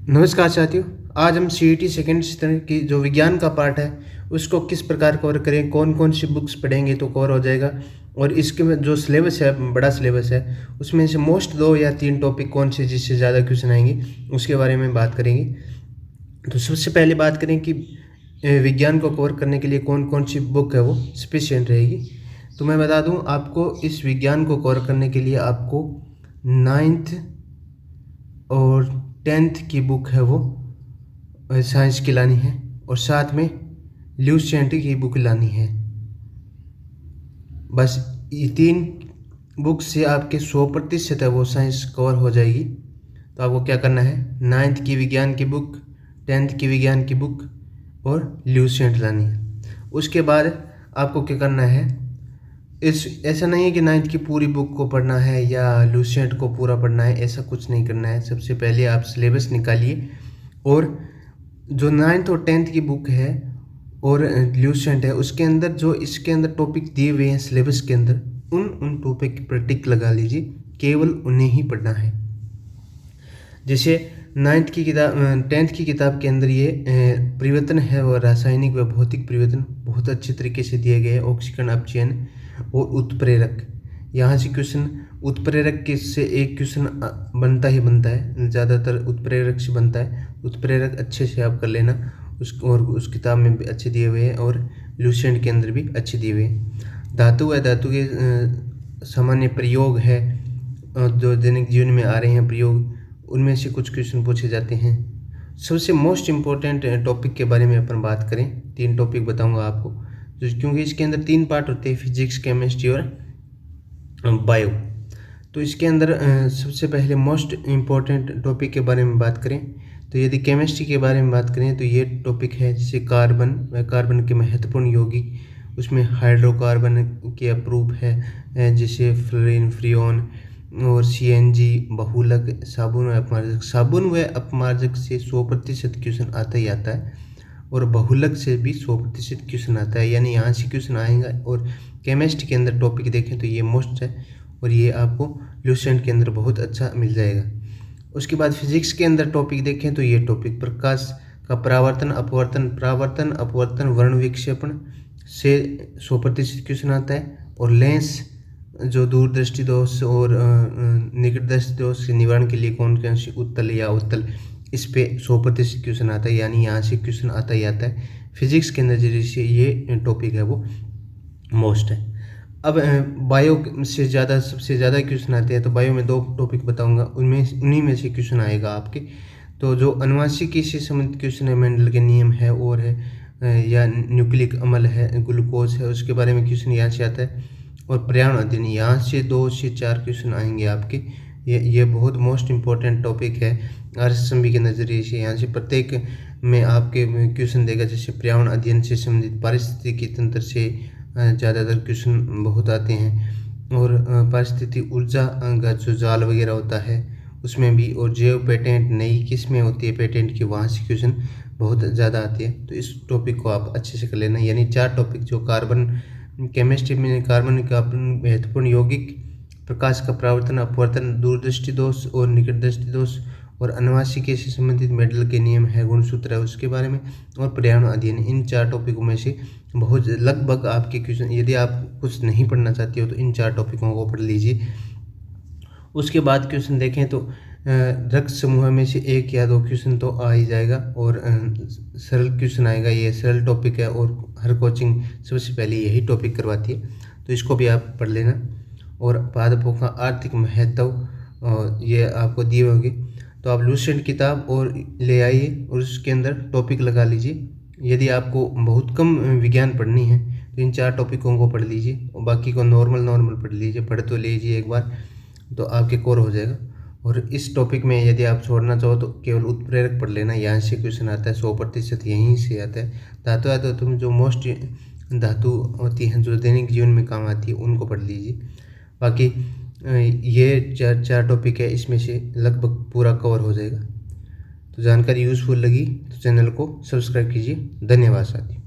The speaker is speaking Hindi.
नमस्कार साथियों। आज हम सीईटी सेकेंड सेमेस्टर की जो विज्ञान का पार्ट है उसको किस प्रकार कवर करें, कौन कौन सी बुक्स पढ़ेंगे तो कवर हो जाएगा, और इसके में जो सिलेबस है, बड़ा सिलेबस है, उसमें से मोस्ट 2 या 3 टॉपिक कौन से जिससे ज़्यादा क्वेश्चन आएंगे उसके बारे में बात करेंगे। तो सबसे पहले बात करें कि विज्ञान को कवर करने के लिए कौन कौन सी बुक है वो सफिशिएंट रहेगी। तो मैं बता दूं आपको, इस विज्ञान को कवर करने के लिए आपको 9th और 10th की बुक है वो साइंस की लानी है, और साथ में ल्यूसेंट की बुक लानी है। बस ये 3 बुक से आपके 100% है वो साइंस कवर हो जाएगी। तो आपको क्या करना है, 9th की विज्ञान की बुक, 10th की विज्ञान की बुक और ल्यूसेंट लानी है। उसके बाद आपको क्या करना है, ऐसा नहीं है कि 9th की पूरी बुक को पढ़ना है या ल्यूसेंट को पूरा पढ़ना है, ऐसा कुछ नहीं करना है। सबसे पहले आप सिलेबस निकालिए, और जो 9th और 10th की बुक है और ल्यूसेंट है उसके अंदर जो इसके अंदर टॉपिक दिए हुए हैं सिलेबस के अंदर, उन टॉपिक पर टिक लगा लीजिए, केवल उन्हें ही पढ़ना है। जैसे 9th की किताब 10th की किताब के अंदर ये परिवर्तन है वो रासायनिक व भौतिक परिवर्तन बहुत अच्छे तरीके से दिए गए हैं। ऑक्सीकरण, अपचयन और उत्प्रेरक, यहाँ से क्वेश्चन उत्प्रेरक के से एक क्वेश्चन बनता ही बनता है, ज़्यादातर उत्प्रेरक से बनता है। उत्प्रेरक अच्छे से आप कर लेना, और उस किताब में भी अच्छे दिए हुए हैं, और ल्यूसेंट के अंदर भी अच्छे दिए हुए हैं। धातु व धातु के सामान्य प्रयोग है, जो दैनिक जीवन में आ रहे हैं प्रयोग, उनमें से कुछ क्वेश्चन पूछे जाते हैं। सबसे मोस्ट इम्पोर्टेंट टॉपिक के बारे में अपन बात करें, 3 टॉपिक बताऊंगा आपको, क्योंकि इसके अंदर 3 पार्ट होते हैं, फिजिक्स, केमिस्ट्री और बायो। तो इसके अंदर सबसे पहले मोस्ट इम्पोर्टेंट टॉपिक के बारे में बात करें तो यदि केमिस्ट्री के बारे में बात करें तो ये टॉपिक है जैसे कार्बन व कार्बन के महत्वपूर्ण यौगिक। उसमें हाइड्रोकार्बन के अप्रूव है जैसे फ्लोरीन, फ्रियोन और CNG, बहुलक, साबुन व अपमार्जक। साबुन व अपमार्जक से 100% क्वेश्चन आता ही आता है, और बहुलक से भी 100% क्वेश्चन आता है, यानी यहाँ से क्वेश्चन आएगा। और केमिस्ट्री के अंदर टॉपिक देखें तो ये मोस्ट है, और ये आपको ल्यूसेंट के अंदर बहुत अच्छा मिल जाएगा। उसके बाद फिजिक्स के अंदर टॉपिक देखें तो ये टॉपिक प्रकाश का परावर्तन, अपवर्तन, वर्ण विक्षेपण से 100% क्वेश्चन आता है, और लेंस जो दूरदृष्टि दोष और निकट दृष्टि दोष के निवारण के लिए कौन कौन सी उत्तल या उत्तल, इस पे 100% क्वेश्चन आता है, यानी यहाँ से क्वेश्चन आता ही आता है। फिजिक्स के अंदर जैसे ये टॉपिक है वो मोस्ट है। अब बायो से ज़्यादा सबसे ज़्यादा क्वेश्चन आते हैं, तो बायो में 2 टॉपिक बताऊंगा, उन्हीं में से क्वेश्चन आएगा आपके। तो जो अनुवांशिकी से संबंधित क्वेश्चन है, मेंडल के नियम है, और है या न्यूक्लिक अम्ल है, ग्लूकोज है, उसके बारे में क्वेश्चन यहाँ से आता है। और पर्यावरण अध्ययन, यहाँ से 2 से 4 क्वेश्चन आएंगे आपके। ये बहुत मोस्ट इम्पोर्टेंट टॉपिक है RSMB के नज़रिए से। यहाँ से प्रत्येक में आपके क्वेश्चन देगा, जैसे पर्यावरण अध्ययन से संबंधित, पारिस्थितिकी तंत्र से ज़्यादातर क्वेश्चन बहुत आते हैं, और पारिस्थितिक ऊर्जा का जो जाल वगैरह होता है उसमें भी, और जैव पेटेंट नई किस्में होती है पेटेंट की, वहाँ से क्वेश्चन बहुत ज़्यादा आती है। तो इस टॉपिक को आप अच्छे से कर लेना, यानी 4 टॉपिक जो कार्बन, केमिस्ट्री में कार्बन का महत्वपूर्ण यौगिक, प्रकाश का परावर्तन, अपवर्तन, दूरदृष्टि दोष और निकट दृष्टि दोष, और अनुवांशिकी से संबंधित मेंडल के नियम है, गुणसूत्र है उसके बारे में, और पर्यावरण अध्ययन, इन 4 टॉपिकों में से बहुत लगभग आपके क्वेश्चन, यदि आप कुछ नहीं पढ़ना चाहते हो तो इन 4 टॉपिकों को पढ़ लीजिए। उसके बाद क्वेश्चन देखें तो रक्त समूह में से 1 या 2 क्वेश्चन तो आ ही जाएगा, और सरल क्वेश्चन आएगा। ये सरल टॉपिक है, और हर कोचिंग सबसे पहले यही टॉपिक करवाती है, तो इसको भी आप पढ़ लेना। और पादपों का आर्थिक महत्व ये आपको दिए होंगे, तो आप ल्यूसेंट किताब और ले आइए, और उसके अंदर टॉपिक लगा लीजिए। यदि आपको बहुत कम विज्ञान पढ़नी है तो इन 4 टॉपिकों को पढ़ लीजिए, और बाकी को नॉर्मल पढ़ लीजिए, पढ़ तो लीजिए एक बार, तो आपके कवर हो जाएगा। और इस टॉपिक में यदि आप छोड़ना चाहो तो केवल उत्प्रेरक पढ़ लेना, यहाँ से क्वेश्चन आता है, 100% यहीं से आता है। धातु है तो तुम जो मोस्ट धातु होती हैं जो दैनिक जीवन में काम आती है उनको पढ़ लीजिए। बाकी ये 4 टॉपिक है, इसमें से लगभग पूरा कवर हो जाएगा। तो जानकारी यूज़फुल लगी तो चैनल को सब्सक्राइब कीजिए। धन्यवाद साथियों।